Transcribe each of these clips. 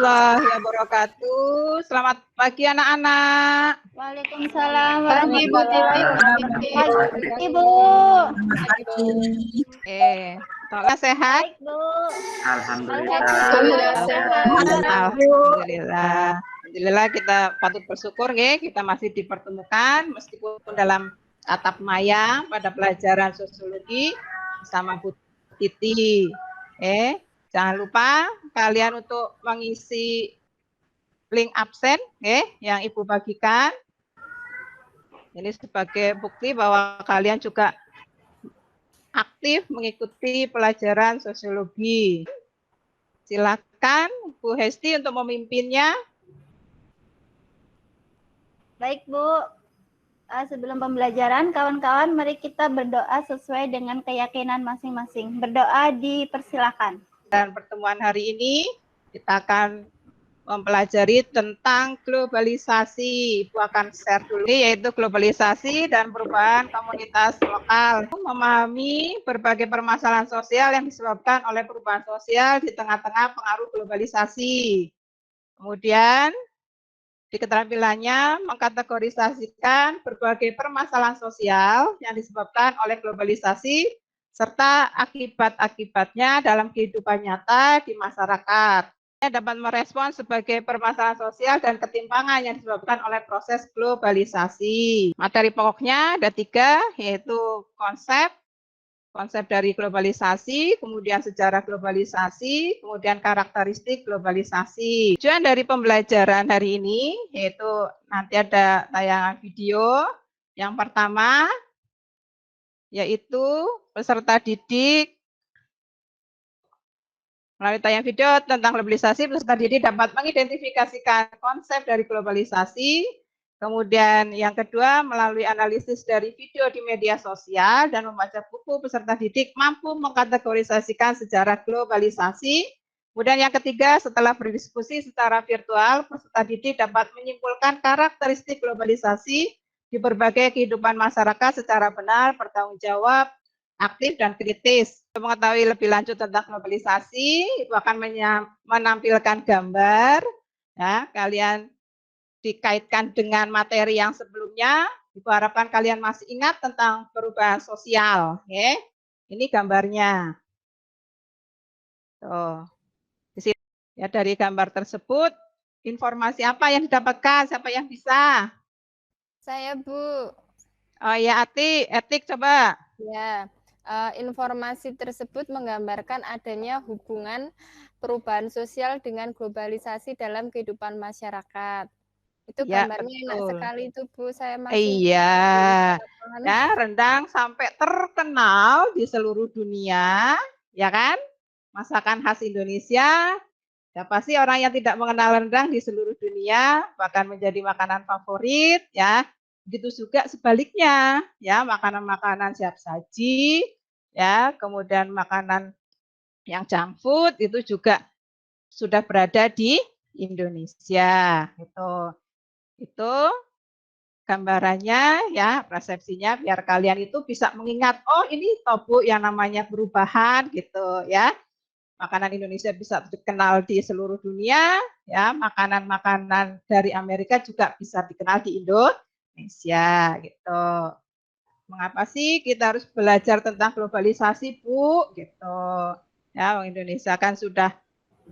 warahmatullahi wabarakatuh. Selamat pagi anak-anak. Waalaikumsalam Pagi Bu Titi. warahmatullahi Ibu. Tolong sehat? Baik, Bu. Alhamdulillah sehat. Alhamdulillah. Alhamdulillah kita patut bersyukur kita masih dipertemukan meskipun dalam tatap maya pada pelajaran sosiologi bersama Bu Titi. Jangan lupa kalian untuk mengisi link absen yang Ibu bagikan. Ini sebagai bukti bahwa kalian juga aktif mengikuti pelajaran sosiologi. Silakan Bu Hesti untuk memimpinnya. Baik, Bu. Sebelum pembelajaran, kawan-kawan, mari kita berdoa sesuai dengan keyakinan masing-masing. Berdoa dipersilakan. Dan pertemuan hari ini kita akan mempelajari tentang globalisasi. Ibu akan share dulu, yaitu globalisasi dan perubahan komunitas lokal. Memahami berbagai permasalahan sosial yang disebabkan oleh perubahan sosial di tengah-tengah pengaruh globalisasi. Kemudian, di keterampilannya mengkategorisasikan berbagai permasalahan sosial yang disebabkan oleh globalisasi serta akibat-akibatnya dalam kehidupan nyata di masyarakat. Dapat merespons sebagai permasalahan sosial dan ketimpangan yang disebabkan oleh proses globalisasi. Materi pokoknya ada 3, yaitu konsep dari globalisasi, kemudian sejarah globalisasi, kemudian karakteristik globalisasi. Tujuan dari pembelajaran hari ini yaitu nanti ada tayangan video. Yang pertama yaitu peserta didik melalui tayangan video tentang globalisasi, peserta didik dapat mengidentifikasikan konsep dari globalisasi. Kemudian yang kedua, melalui analisis dari video di media sosial dan membaca buku, peserta didik mampu mengkategorisasikan sejarah globalisasi. Kemudian yang ketiga, setelah berdiskusi secara virtual, peserta didik dapat menyimpulkan karakteristik globalisasi di berbagai kehidupan masyarakat secara benar, bertanggung jawab, aktif, dan kritis. Untuk mengetahui lebih lanjut tentang globalisasi, itu akan menampilkan gambar. Ya, kalian dikaitkan dengan materi yang sebelumnya, Ibu harapkan kalian masih ingat tentang perubahan sosial. Ini gambarnya. Tuh. Di sini, ya, dari gambar tersebut, informasi apa yang didapatkan? Siapa yang bisa? Saya, Bu. Oh ya, Etik coba. Ya, informasi tersebut menggambarkan adanya hubungan perubahan sosial dengan globalisasi dalam kehidupan masyarakat. Itu Ya, gambarnya betul. enak sekali itu, Bu. Saya masih ya, rendang sampai terkenal di seluruh dunia, ya kan? Masakan khas Indonesia. Siapa sih orang yang tidak mengenal rendang di seluruh dunia, bahkan menjadi makanan favorit, ya. Begitu juga sebaliknya, ya, makanan-makanan siap saji, ya, kemudian makanan yang junk food itu juga sudah berada di Indonesia. Itu gambarannya, ya, persepsinya biar kalian itu bisa mengingat, oh ini tobu yang namanya perubahan gitu, ya. Makanan Indonesia bisa dikenal di seluruh dunia, ya. Makanan-makanan dari Amerika juga bisa dikenal di Indonesia, gitu. Mengapa sih kita harus belajar tentang globalisasi, Bu? Gitu. Ya, orang Indonesia kan sudah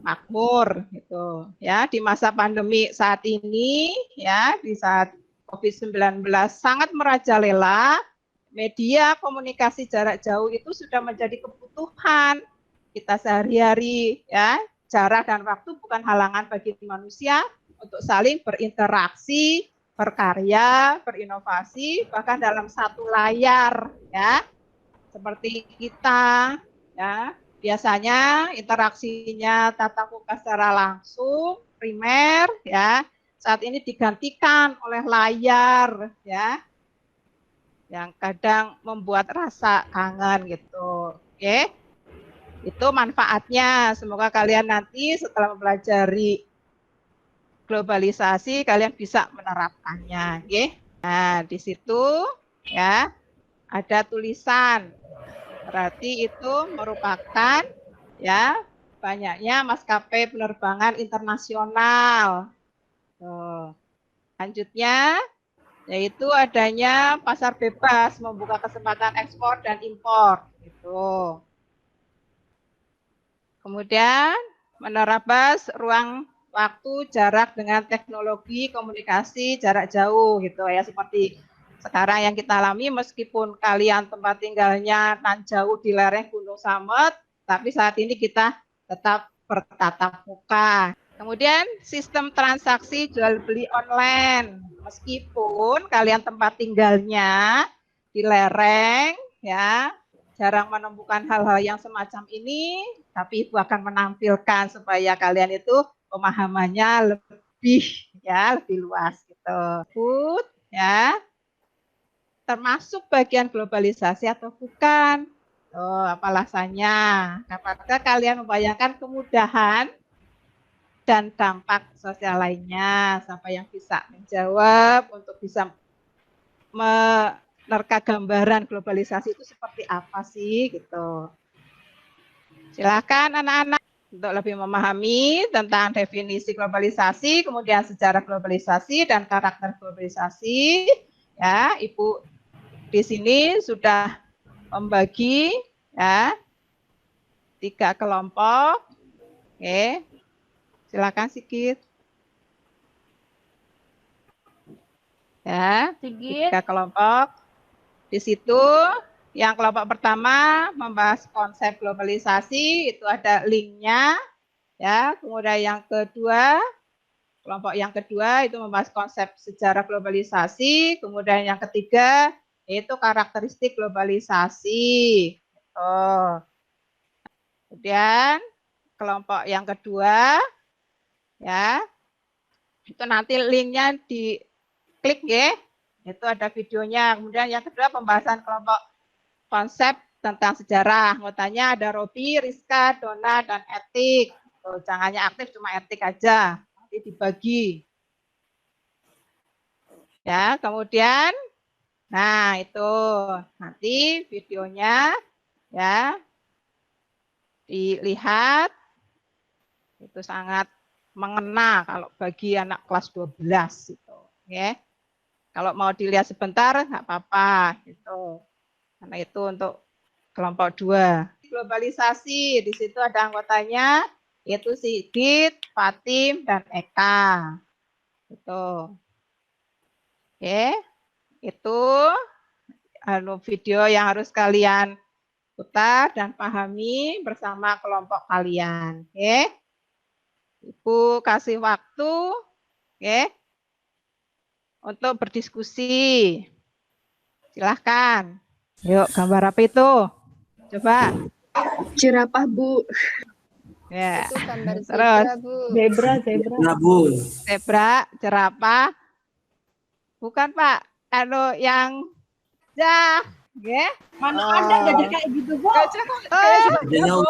makmur, gitu. Ya, di masa pandemi saat ini, ya, di saat COVID-19 sangat merajalela, media komunikasi jarak jauh itu sudah menjadi kebutuhan kita sehari-hari, ya. Jarak dan waktu bukan halangan bagi manusia untuk saling berinteraksi, berkarya, berinovasi, bahkan dalam satu layar, ya. Seperti kita, ya. Biasanya interaksinya tatap muka secara langsung, primer, ya. Saat ini digantikan oleh layar, ya. Yang kadang membuat rasa kangen gitu. Oke. Itu manfaatnya. Semoga kalian nanti setelah mempelajari globalisasi kalian bisa menerapkannya, Nah, di situ ya ada tulisan. Berarti itu merupakan ya banyaknya maskapai penerbangan internasional. Tuh. Selanjutnya, yaitu adanya pasar bebas membuka kesempatan ekspor dan impor. Gitu. Kemudian, menerabas ruang waktu jarak dengan teknologi komunikasi jarak jauh gitu ya, seperti sekarang yang kita alami, meskipun kalian tempat tinggalnya nan jauh di lereng Gunung Samet, tapi saat ini kita tetap bertatap muka. Kemudian sistem transaksi jual beli online, meskipun kalian tempat tinggalnya di lereng ya, jarang menemukan hal-hal yang semacam ini, tapi Ibu akan menampilkan supaya kalian itu pemahamannya lebih luas gitu. Food ya. Termasuk bagian globalisasi atau bukan? Oh, apa alasannya? Apakah kalian membayangkan kemudahan dan dampak sosial lainnya? Siapa yang bisa menjawab untuk bisa menerka gambaran globalisasi itu seperti apa sih gitu? Silakan anak-anak untuk lebih memahami tentang definisi globalisasi, kemudian sejarah globalisasi dan karakter globalisasi. Ya, Ibu di sini sudah membagi ya 3 kelompok. Oke. Silakan Sigit. Ya, 3 kelompok. Di situ yang kelompok pertama membahas konsep globalisasi, itu ada linknya. Ya, kemudian yang kedua, kelompok yang kedua itu membahas konsep sejarah globalisasi, kemudian yang ketiga yaitu karakteristik globalisasi. Oh. Kemudian kelompok yang kedua, ya, itu nanti linknya diklik ya, itu ada videonya. Kemudian yang kedua pembahasan kelompok konsep tentang sejarah. Anggotanya ada Robi, Rizka, Dona, dan Etik. Tuh, jangannya aktif, cuma etik aja. Nanti dibagi. Ya, kemudian nah, itu nanti videonya ya dilihat, itu sangat mengena kalau bagi anak kelas 12 itu, ya. Kalau mau dilihat sebentar nggak apa-apa gitu. Karena itu untuk kelompok 2. Globalisasi, di situ ada anggotanya yaitu Sigit, Fatim, dan Eka. Itu. Oke. Itu video yang harus kalian putar dan pahami bersama kelompok kalian. Oke. Ibu kasih waktu untuk berdiskusi. Silahkan. Yuk, gambar apa itu? Coba. Jerapah, Bu. Ya. Itu gambar Terus. zebra, Bu. Zebra. Nah, Bu. Zebra, jerapah. Bukan, Pak. Kalau yang Mana ada gajah kayak gitu, Bu? Bu.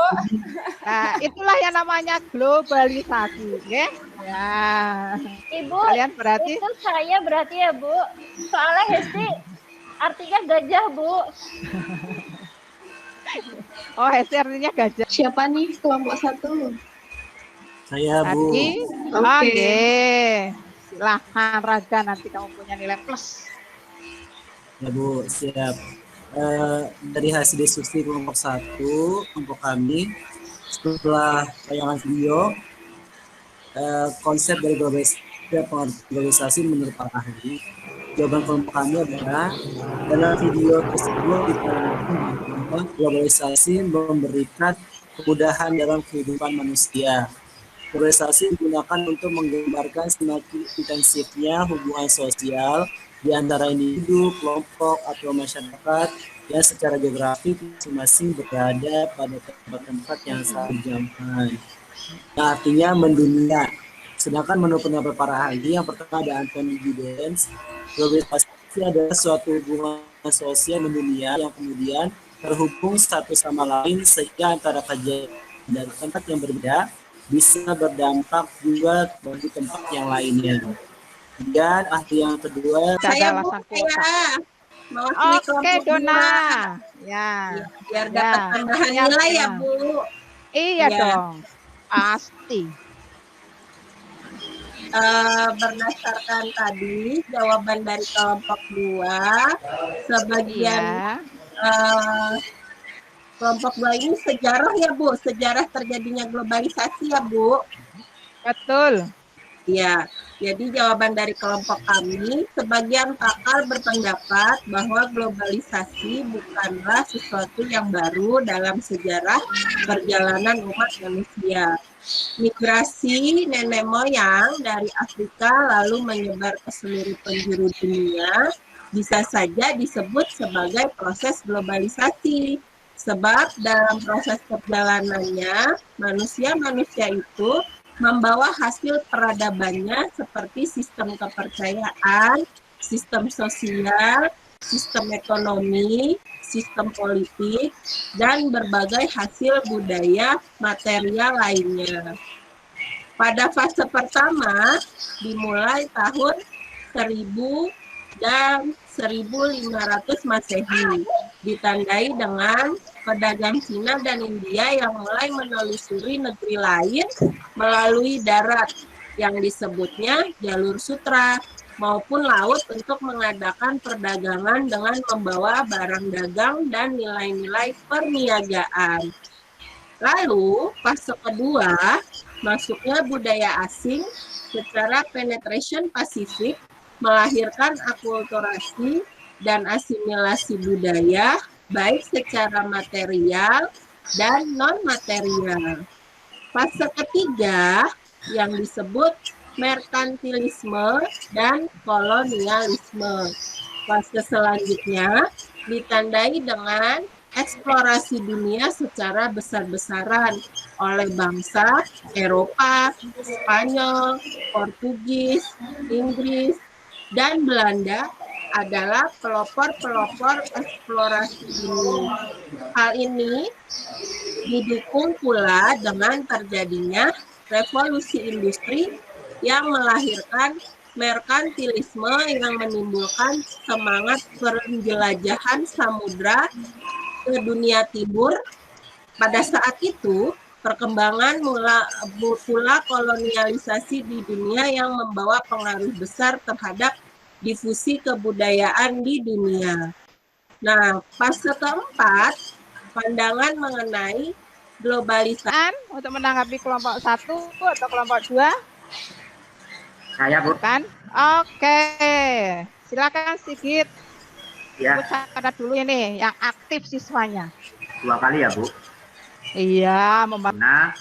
Nah, itulah yang namanya globalisasi, ya. Ibu, Kalian berarti itu saya berarti ya, Bu. Soalnya Hesti artinya gajah, Bu. oh, Hesti artinya gajah. Siapa nih kelompok 1? Saya, Bu. Tadi, Oke. silahkan Raga, nanti kamu punya nilai plus. Ya, Bu, siap. Dari hasil diskusi kelompok 1, kelompok kami, setelah tayangan video, konsep dari globalisasi menurut para ahli, jawaban kelompok kami adalah dalam video tersebut diterangkan globalisasi memberikan kemudahan dalam kehidupan manusia. Globalisasi digunakan untuk menggambarkan semakin intensifnya hubungan sosial di antara individu, kelompok, atau masyarakat yang secara geografis masing-masing berada pada tempat-tempat yang sama jangkauan. Nah, artinya mendunia. Sedangkan menurut pendapat para ahli, yang pertama ada Anthony Giddens, globalisasi adalah suatu hubungan sosial mendunia yang kemudian terhubung satu sama lain sehingga antara kejadian dan tempat yang berbeda bisa berdampak juga bagi tempat yang lainnya. Dan ahli yang kedua, Saya alasan kuota. Oke, Dona. Ya. Biar dapat tambahan nilai ya, Bu. Iya dong. Pasti. Berdasarkan tadi jawaban dari kelompok 2, sebagian kelompok 2 ini sejarah ya Bu, sejarah terjadinya globalisasi ya Bu. Betul. Ya, jadi jawaban dari kelompok kami, sebagian pakar berpendapat bahwa globalisasi bukanlah sesuatu yang baru dalam sejarah perjalanan umat manusia. Migrasi nenek moyang dari Afrika lalu menyebar ke seluruh penjuru dunia bisa saja disebut sebagai proses globalisasi. Sebab dalam proses perjalanannya, manusia-manusia itu membawa hasil peradabannya seperti sistem kepercayaan, sistem sosial, sistem ekonomi, sistem politik, dan berbagai hasil budaya material lainnya. Pada fase pertama, dimulai tahun 1000 dan 1500 Masehi, ditandai dengan pedagang Cina dan India yang mulai menelusuri negeri lain melalui darat yang disebutnya jalur sutra maupun laut untuk mengadakan perdagangan dengan membawa barang dagang dan nilai-nilai perniagaan. Lalu, fase kedua, masuknya budaya asing secara penetration Pasifik melahirkan akulturasi dan asimilasi budaya baik secara material dan non-material. Fase ketiga yang disebut merkantilisme dan kolonialisme. Fase selanjutnya ditandai dengan eksplorasi dunia secara besar-besaran oleh bangsa Eropa, Spanyol, Portugis, Inggris, dan Belanda adalah pelopor-pelopor eksplorasi ini. Hal ini didukung pula dengan terjadinya revolusi industri yang melahirkan merkantilisme yang menimbulkan semangat penjelajahan samudra ke dunia timur. Pada saat itu, perkembangan pula kolonialisasi di dunia yang membawa pengaruh besar terhadap difusi kebudayaan di dunia. Nah, fase keempat, pandangan mengenai globalisasi. Untuk menanggapi kelompok 1 atau kelompok 2? Saya, Bu. Kan? Oke. Silakan Sigit. Ya. Catat dulu ini yang aktif siswanya. 2 kali ya, Bu. Iya, Nah,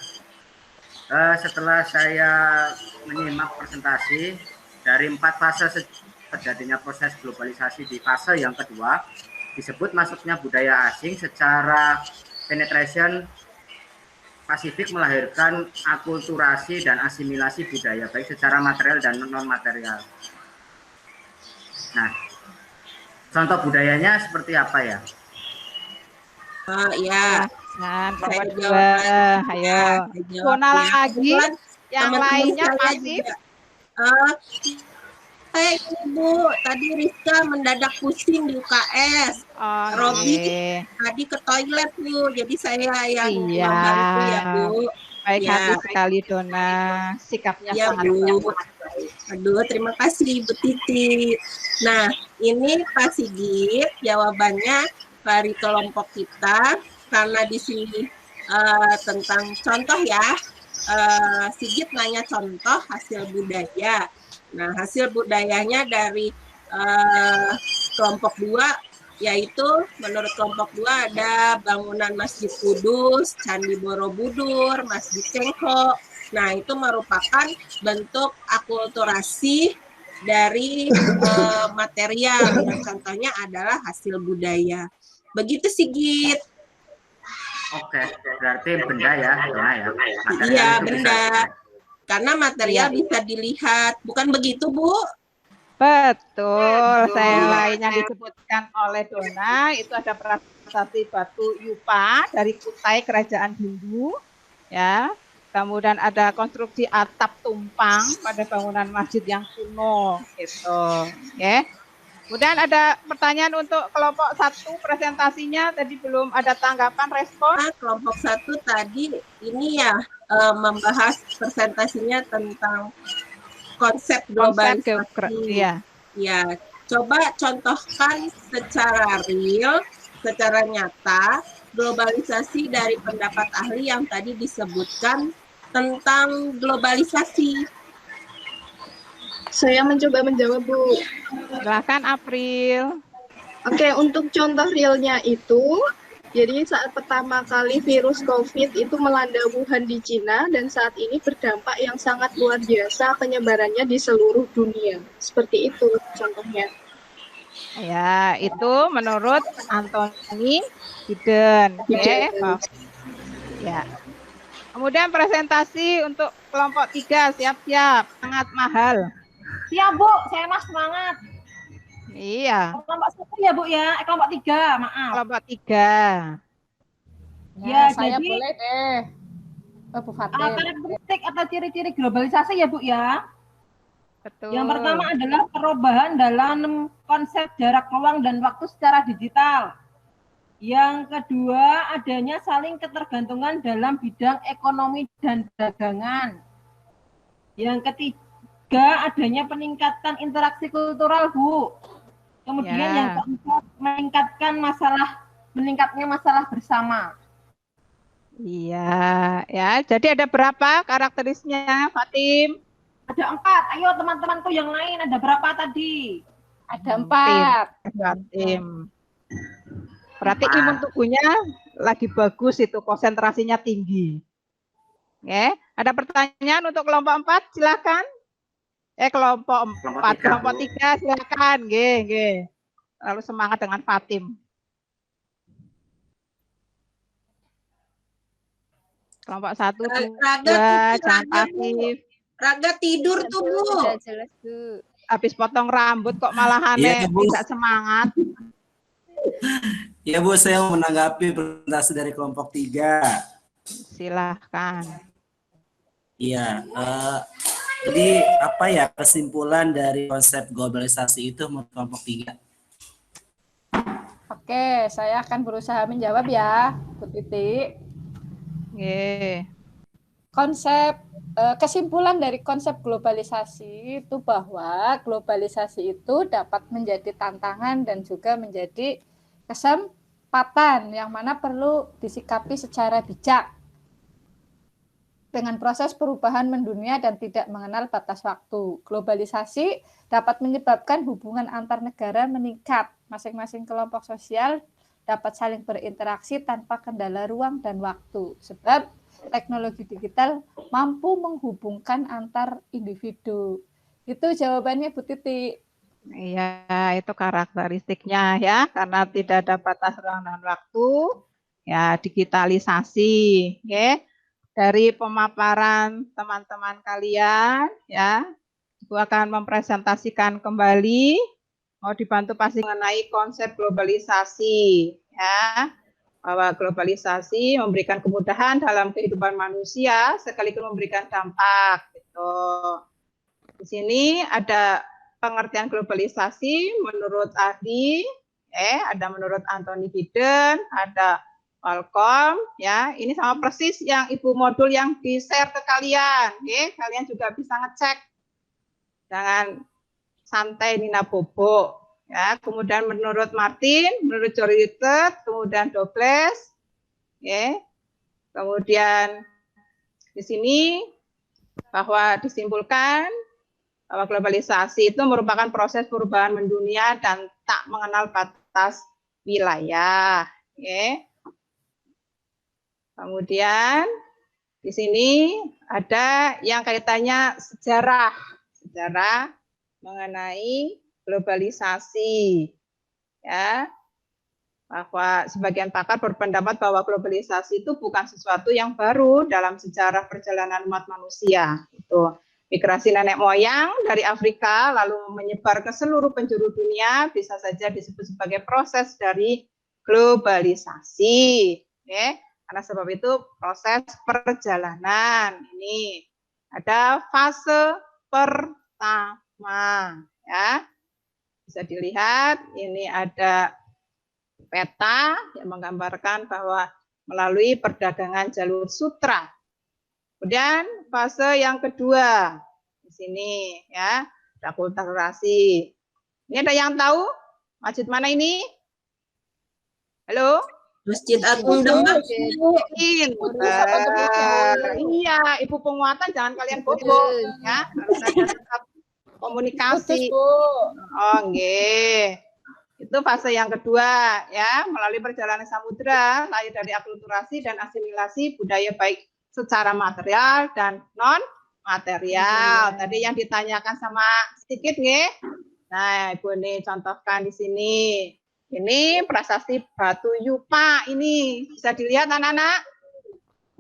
setelah saya menyimak presentasi dari 4 fase terjadinya proses globalisasi, di fase yang kedua disebut masuknya budaya asing secara penetration Pasifik melahirkan akulturasi dan asimilasi budaya baik secara material dan non material. Nah, contoh budayanya seperti apa ya? Ya. Nah, Saya kelompok 2. jawab. Ayo. Zona lagi. Yang lainnya pasif. Saya Ibu, tadi Rizka mendadak pusing di UKS. Robi tadi ke toilet Bu, jadi saya yang membantu ya Bu. Baik, ya. hati sekali Dona, sikapnya ya, sangat Bu. Aduh, terima kasih Bu Titi. Nah, ini Pak Sigit, jawabannya dari kelompok kita, karena di sini tentang contoh ya. Sigit nanya contoh hasil budaya. Nah, hasil budayanya dari kelompok 2, yaitu menurut kelompok 2 ada bangunan Masjid Kudus, Candi Borobudur, Masjid Cengho. Nah, itu merupakan bentuk akulturasi dari material. Yang contohnya adalah hasil budaya. Begitu Sigit. Oke, berarti benda ya, Dona ya. Iya, benda. Karena material bisa dilihat. Bukan begitu, Bu? Betul. Saya lain yang disebutkan oleh Dona, itu ada prasasti batu Yupa dari Kutai Kerajaan Hindu. Ya. Kemudian ada konstruksi atap tumpang pada bangunan masjid yang kuno. Gitu. Ya. Kemudian ada pertanyaan untuk kelompok 1 presentasinya, tadi belum ada tanggapan respon. Kelompok 1 tadi ini ya membahas presentasinya tentang konsep globalisasi. Iya. Ya, coba contohkan secara real, secara nyata globalisasi dari pendapat ahli yang tadi disebutkan tentang globalisasi. Saya mencoba menjawab, Bu. Silakan April. Oke, untuk contoh realnya itu, jadi saat pertama kali virus COVID itu melanda Wuhan di Cina dan saat ini berdampak yang sangat luar biasa penyebarannya di seluruh dunia. Seperti itu contohnya. Ya, itu menurut Anthony Giddens. Oke, ya. Kemudian presentasi untuk kelompok 3, siap-siap, sangat mahal. Siap, Bu, saya mas semangat. Iya. Kelompok 1 ya, Bu ya. Kelompok 3, maaf. Kelompok 3. Ya, saya jadi boleh deh. Bu Fatin. Karakteristik atau ciri-ciri globalisasi ya, Bu ya. Betul. Yang pertama adalah perubahan dalam konsep jarak ruang dan waktu secara digital. Yang kedua, adanya saling ketergantungan dalam bidang ekonomi dan dagangan. Yang ketiga, adanya peningkatan interaksi kultural, Bu. Kemudian yang keempat, meningkatnya masalah bersama. Iya, ya. Jadi ada berapa karakteristiknya, Fatim? Ada 4. Ayo teman-temanku yang lain, ada berapa tadi? Ada 4. Fatim. Berarti imun tubuhnya lagi bagus itu, konsentrasinya tinggi. Oke, ada pertanyaan untuk kelompok 4, silakan. Kelompok 4, kelompok 3, silakan. Nggih. Lalu semangat dengan Fatim. Kelompok 1, 2, jangan pasif. Raga tidur tuh, Bu. Sudah jelas, Bu. Habis potong rambut kok malah aneh, tidak semangat. Ya, Bu, saya mau menanggapi presentasi dari kelompok 3. Silahkan. Iya, jadi apa ya kesimpulan dari konsep globalisasi itu menurut kelompok 3? Oke, saya akan berusaha menjawab ya, Bu Titi. Kesimpulan dari konsep globalisasi itu bahwa globalisasi itu dapat menjadi tantangan dan juga menjadi kesempatan yang mana perlu disikapi secara bijak dengan proses perubahan mendunia dan tidak mengenal batas waktu. Globalisasi dapat menyebabkan hubungan antar negara meningkat. Masing-masing kelompok sosial dapat saling berinteraksi tanpa kendala ruang dan waktu. Sebab teknologi digital mampu menghubungkan antar individu. Itu jawabannya, Bu Titi. Iya, itu karakteristiknya ya, karena tidak ada batas ruang dan waktu, ya digitalisasi. Oke. Dari pemaparan teman-teman kalian, ya, Ibu akan mempresentasikan kembali, mau dibantu pasti mengenai konsep globalisasi, ya. Bahwa globalisasi memberikan kemudahan dalam kehidupan manusia sekaligus memberikan dampak gitu. Di sini ada pengertian globalisasi menurut ahli, ada menurut Anthony Giddens, ada Malcolm, ya. Ini sama persis yang Ibu modul yang di-share ke kalian, kalian juga bisa ngecek. Jangan santai Nina Bobo. Ya, kemudian menurut Martin, menurut Joritet, kemudian Douglas, kemudian di sini bahwa disimpulkan bahwa globalisasi itu merupakan proses perubahan mendunia dan tak mengenal batas wilayah. Kemudian di sini ada yang kaitannya sejarah mengenai globalisasi, ya, bahwa sebagian pakar berpendapat bahwa globalisasi itu bukan sesuatu yang baru dalam sejarah perjalanan umat manusia. Itu migrasi nenek moyang dari Afrika lalu menyebar ke seluruh penjuru dunia bisa saja disebut sebagai proses dari globalisasi. Karena sebab itu proses perjalanan ini ada fase pertama, ya. Bisa dilihat, ini ada peta yang menggambarkan bahwa melalui perdagangan jalur sutra, Kemudian fase yang kedua di sini ya, akulturasi. Ini ada yang tahu masjid mana ini? Halo? Masjid Agung Demak. Iya, Ibu penguatan jangan kalian bobo ya, harus ada tetap komunikasi. Oh, nggih. Itu fase yang kedua ya, melalui perjalanan samudera, lahir dari akulturasi dan asimilasi budaya baik secara material dan non material. Tadi yang ditanyakan sama sedikit nggih. Nah, Ibu nih contohkan di sini. Ini prasasti Batu Yupa ini. Bisa dilihat anak-anak?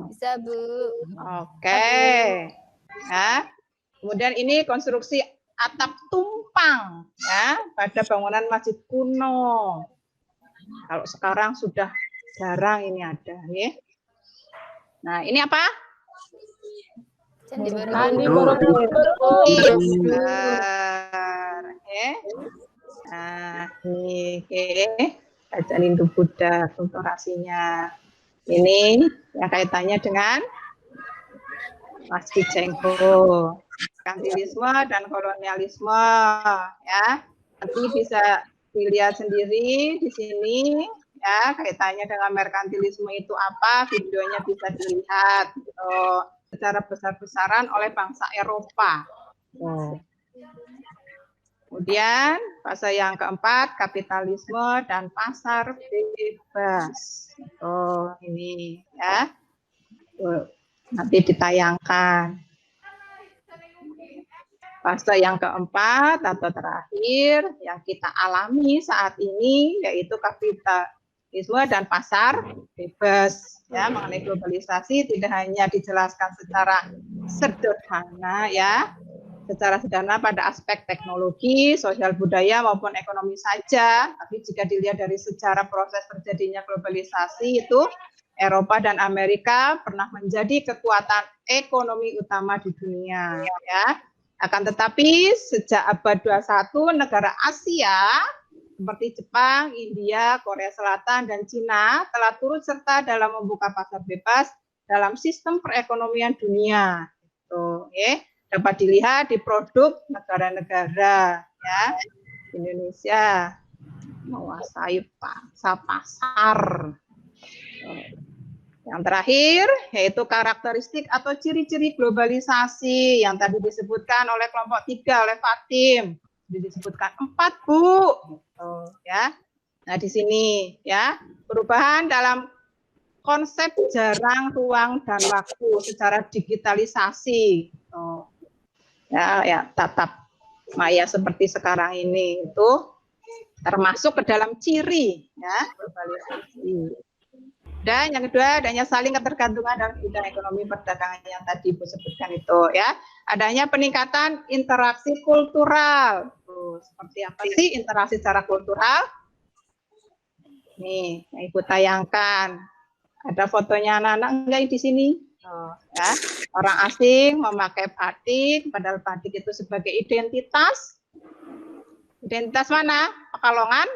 Bisa, Bu. Oke. Ya. Kemudian ini konstruksi atap tumpang ya pada bangunan masjid kuno. Kalau sekarang sudah jarang ini ada ya. Nah, ini apa? Candi Borobudur. Borobudur. Nah, ini Kajian Hindu Buddha kulturasinya. Ini yang kaitannya dengan Masjid Cengho, merkantilisme dan kolonialisme ya. Nanti bisa dilihat sendiri di sini ya, kaitannya dengan merkantilisme itu apa, videonya bisa dilihat secara besar-besaran oleh bangsa Eropa. Kemudian fase yang keempat, kapitalisme dan pasar bebas. Oh, ini ya. Nanti ditayangkan. Fase yang keempat atau terakhir yang kita alami saat ini yaitu kapitalisme dan pasar bebas. Ya, mengenai globalisasi tidak hanya dijelaskan secara sederhana ya, secara sederhana pada aspek teknologi, sosial budaya maupun ekonomi saja, tapi jika dilihat dari sejarah proses terjadinya globalisasi itu Eropa dan Amerika pernah menjadi kekuatan ekonomi utama di dunia ya. Akan tetapi sejak abad 21 negara Asia seperti Jepang, India, Korea Selatan dan Cina telah turut serta dalam membuka pasar bebas dalam sistem perekonomian dunia. Gitu, ya. Dapat dilihat di produk negara-negara ya. Indonesia menguasai pasar. Yang terakhir yaitu karakteristik atau ciri-ciri globalisasi yang tadi disebutkan oleh kelompok 3 oleh Fatim. Disebutkan 4 Bu. Gitu, ya. Nah di sini ya perubahan dalam konsep jarang, ruang dan waktu secara digitalisasi. Gitu. Ya tatap maya seperti sekarang ini itu termasuk ke dalam ciri ya globalisasi. Dan yang kedua, adanya saling ketergantungan dalam bidang ekonomi perdagangan yang tadi Bu sebutkan itu ya. Adanya peningkatan interaksi kultural. Seperti apa sih interaksi secara kultural? Nih, yang Ibu tayangkan. Ada fotonya anak-anak enggak di sini? Ya. Orang asing memakai batik, padahal batik itu sebagai identitas. Identitas mana? Pekalongan?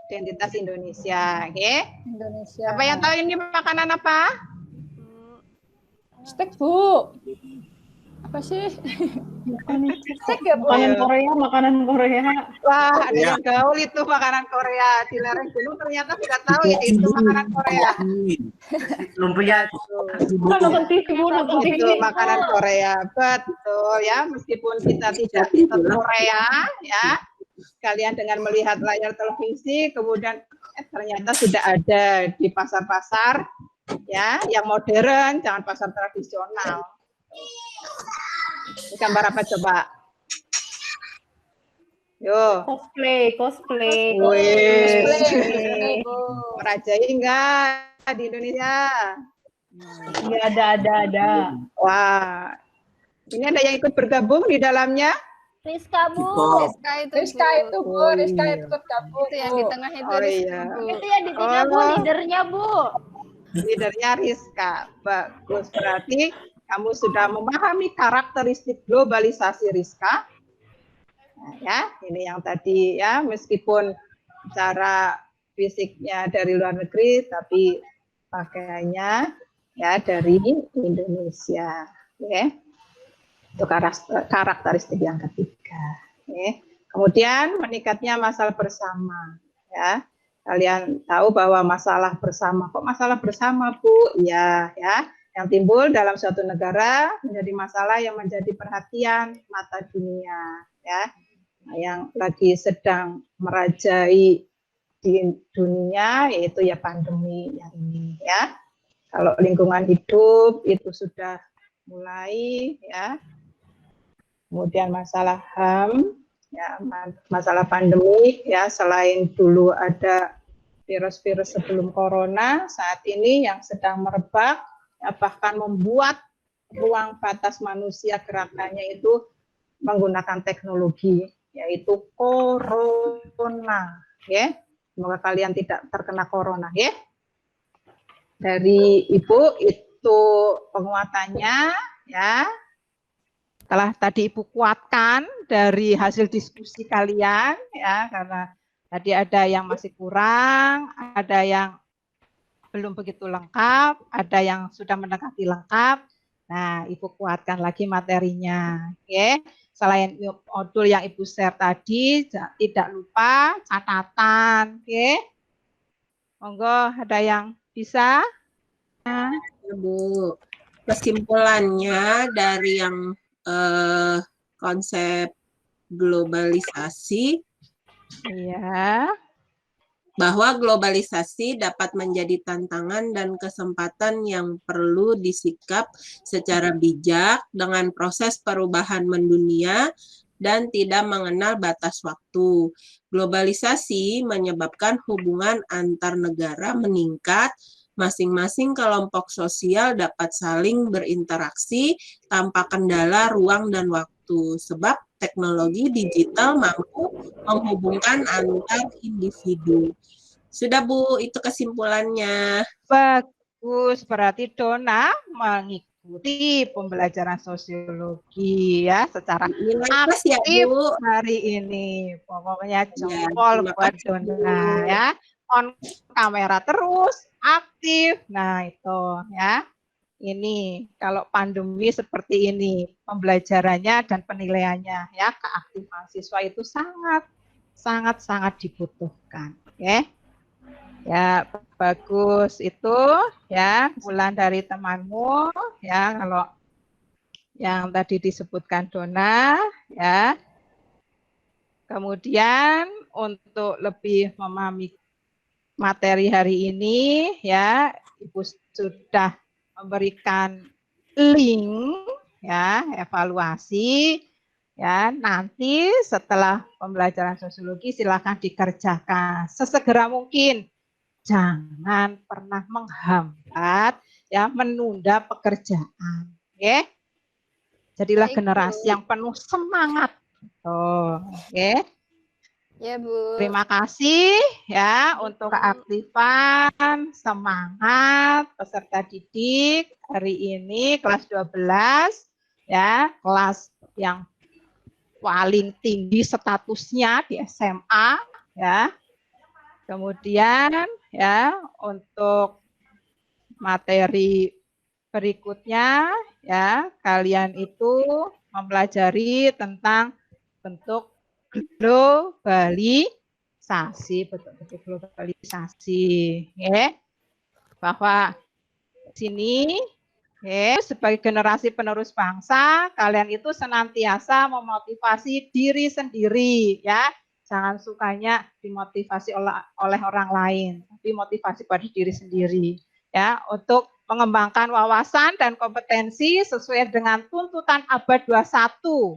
Identitas Indonesia, oke? Indonesia. Apa yang tahu ini makanan apa? Steak, Bu. Apa sih? Steak ya, Bu? Makanan Korea. Wah, ada yang gaul itu makanan Korea. Di lereng gunung ternyata tidak tahu ya itu makanan Korea. Lumpia. Itu makanan Korea, betul ya. Meskipun kita tidak ke Korea, ya. Sekalian dengan melihat layar televisi, kemudian ternyata sudah ada di pasar-pasar ya yang modern, jangan pasar tradisional. Ini gambar apa coba? Yo. Cosplay. Merajai enggak di Indonesia? Iya, ada. Wah. Ini ada yang ikut bergabung di dalamnya? Rizka, Bu. Rizka itu Bu, Rizka ikut gabung. Itu yang di tengah itu Rizka, Bu. Itu yang di tengah, Bu, leadernya, Bu. Leadernya Rizka. Bagus, berarti kamu sudah memahami karakteristik globalisasi Rizka. Nah, ya, ini yang tadi ya, meskipun cara fisiknya dari luar negeri, tapi pakaiannya ya dari Indonesia. Ya. Itu karakteristik yang ketiga. Ya. Kemudian meningkatnya masalah bersama. Ya. Kalian tahu bahwa masalah bersama, kok masalah bersama Bu? Iya, ya. Yang timbul dalam suatu negara menjadi masalah yang menjadi perhatian mata dunia, ya. Yang lagi sedang merajai di dunia yaitu ya pandemi yang ini, ya. Kalau lingkungan hidup itu sudah mulai, ya. Kemudian masalah HAM, ya, masalah pandemi, ya, selain dulu ada virus-virus sebelum corona, saat ini yang sedang merebak, ya, bahkan membuat ruang batas manusia gerakannya itu menggunakan teknologi, yaitu corona, ya. Semoga kalian tidak terkena corona, ya. Dari Ibu itu penguatannya, ya. Setelah tadi Ibu kuatkan dari hasil diskusi kalian, ya, karena tadi ada yang masih kurang, ada yang belum begitu lengkap, ada yang sudah mendekati lengkap. Nah, Ibu kuatkan lagi materinya. Oke. Selain modul yang Ibu share tadi, tidak lupa catatan. Oke. Monggo, ada yang bisa? Bu, kesimpulannya dari yang konsep globalisasi, iya, bahwa globalisasi dapat menjadi tantangan dan kesempatan yang perlu disikap secara bijak dengan proses perubahan mendunia dan tidak mengenal batas waktu. Globalisasi menyebabkan hubungan antar negara meningkat, masing-masing kelompok sosial dapat saling berinteraksi tanpa kendala ruang dan waktu, sebab teknologi digital mampu menghubungkan antar individu. Sudah Bu, itu kesimpulannya. Bagus, berarti Dona mengikuti pembelajaran sosiologi ya secara aktif ya, hari ini. Pokoknya jempol buat Dona ya. On kamera terus, aktif. Nah, itu ya. Ini kalau pandemi seperti ini, pembelajarannya dan penilaiannya ya, keaktifan siswa itu sangat dibutuhkan, ya. Ya, bagus itu ya, bulan dari temanmu ya, kalau yang tadi disebutkan Dona ya. Kemudian untuk lebih memahami materi hari ini ya, Ibu sudah memberikan link ya, evaluasi ya. Nanti setelah pembelajaran sosiologi silakan dikerjakan sesegera mungkin. Jangan pernah menghambat ya, menunda pekerjaan, ya. Jadilah generasi yang penuh semangat. Oh, oke. Ya, Bu. Terima kasih ya untuk keaktifan, semangat peserta didik hari ini kelas 12 ya, kelas yang paling tinggi statusnya di SMA ya. Kemudian ya, untuk materi berikutnya ya, kalian itu mempelajari tentang bentuk globalisasi, bentuk globalisasi ya. Bahwa sini ya, sebagai generasi penerus bangsa, kalian itu senantiasa memotivasi diri sendiri ya. Jangan sukanya dimotivasi oleh orang lain, tapi motivasi pada diri sendiri ya, untuk mengembangkan wawasan dan kompetensi sesuai dengan tuntutan abad 21.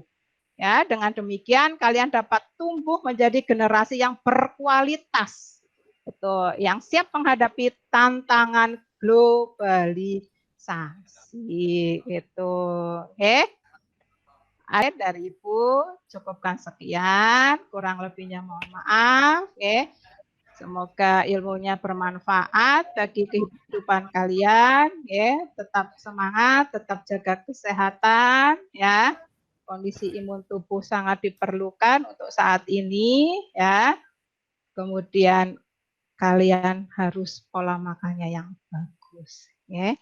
Ya, dengan demikian kalian dapat tumbuh menjadi generasi yang berkualitas. Itu yang siap menghadapi tantangan globalisasi itu. Oke. Akhir dari Ibu cukupkan sekian, kurang lebihnya mohon maaf. Oke. Semoga ilmunya bermanfaat bagi kehidupan kalian. Ya. Tetap semangat, tetap jaga kesehatan. Ya. Kondisi imun tubuh sangat diperlukan untuk saat ini. Ya. Kemudian kalian harus pola makannya yang bagus. Ya.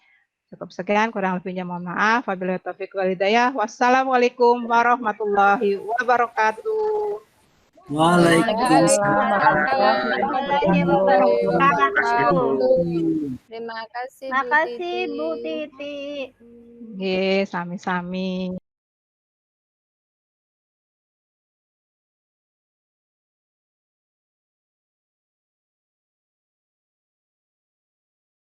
Cukup sekian, kurang lebihnya mohon maaf. Wabillahi taufiq wal hidayah. Wassalamualaikum warahmatullahi wabarakatuh. Waalaikumsalam. Terima kasih Terima kasih Bu Bu Titi. Titi. Nggih, sami-sami.